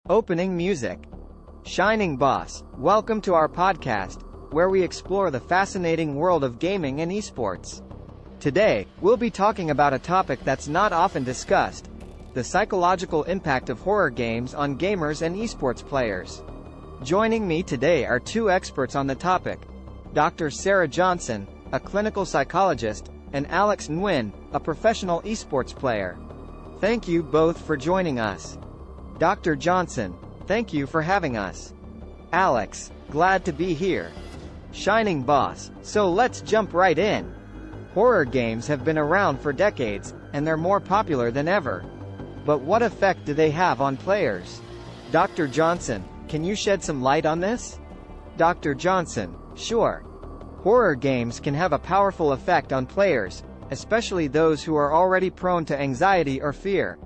Opening music. Shining Boss, welcome to our podcast, where we explore the fascinating world of gaming and esports. Today, we'll be talking about a topic that's not often discussed: the psychological impact of horror games on gamers and esports players. Joining me today are two experts on the topic: Dr. Sarah Johnson, a clinical psychologist, and Alex Nguyen, a professional esports player. Thank you both for joining us. Dr. Johnson, thank you for having us. Alex, glad to be here. Shining Boss, so let's jump right in. Horror games have been around for decades, and they're more popular than ever. But what effect do they have on players? Dr. Johnson, can you shed some light on this? Dr. Johnson, sure. Horror games can have a powerful effect on players, especially those who are already prone to anxiety or fear.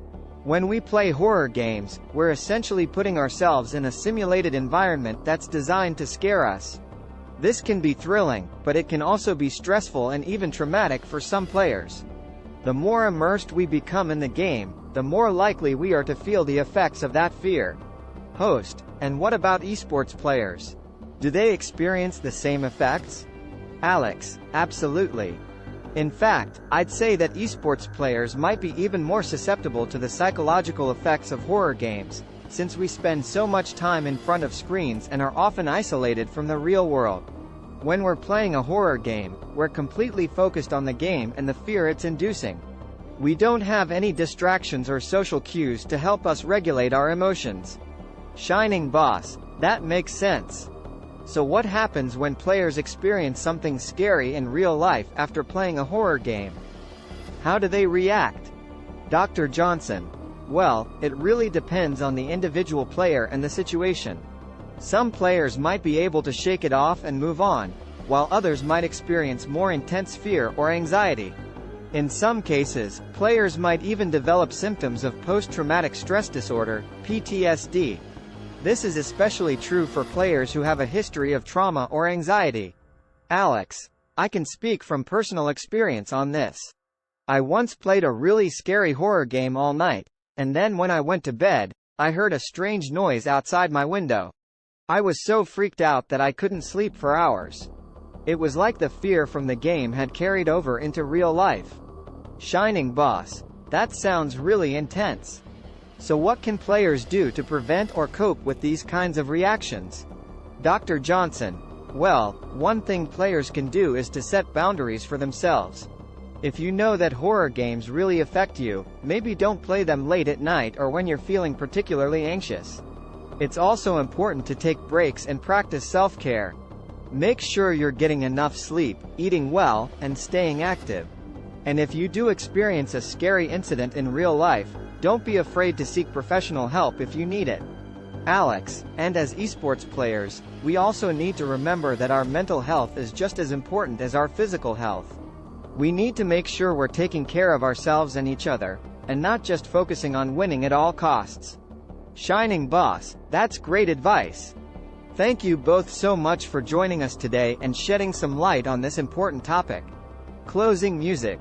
When we play horror games, we're essentially putting ourselves in a simulated environment that's designed to scare us. This can be thrilling, but it can also be stressful and even traumatic for some players. The more immersed we become in the game, the more likely we are to feel the effects of that fear. Host, and what about esports players? Do they experience the same effects? Alex, absolutely. In fact, I'd say that esports players might be even more susceptible to the psychological effects of horror games, since we spend so much time in front of screens and are often isolated from the real world. When we're playing a horror game, we're completely focused on the game and the fear it's inducing. We don't have any distractions or social cues to help us regulate our emotions. Shining Boss, that makes sense. So what happens when players experience something scary in real life after playing a horror game? How do they react? Dr. Johnson. Well, it really depends on the individual player and the situation. Some players might be able to shake it off and move on, while others might experience more intense fear or anxiety. In some cases, players might even develop symptoms of post-traumatic stress disorder, PTSD. This is especially true for players who have a history of trauma or anxiety. Alex, I can speak from personal experience on this. I once played a really scary horror game all night, and then when I went to bed, I heard a strange noise outside my window. I was so freaked out that I couldn't sleep for hours. It was like the fear from the game had carried over into real life. Shining Boss, that sounds really intense. So what can players do to prevent or cope with these kinds of reactions? Dr. Johnson. Well, one thing players can do is to set boundaries for themselves. If you know that horror games really affect you, maybe don't play them late at night or when you're feeling particularly anxious. It's also important to take breaks and practice self-care. Make sure you're getting enough sleep, eating well, and staying active. And if you do experience a scary incident in real life, don't be afraid to seek professional help if you need it. Alex, and as esports players, we also need to remember that our mental health is just as important as our physical health. We need to make sure we're taking care of ourselves and each other, and not just focusing on winning at all costs. Shining Boss, that's great advice. Thank you both so much for joining us today and shedding some light on this important topic. Closing music.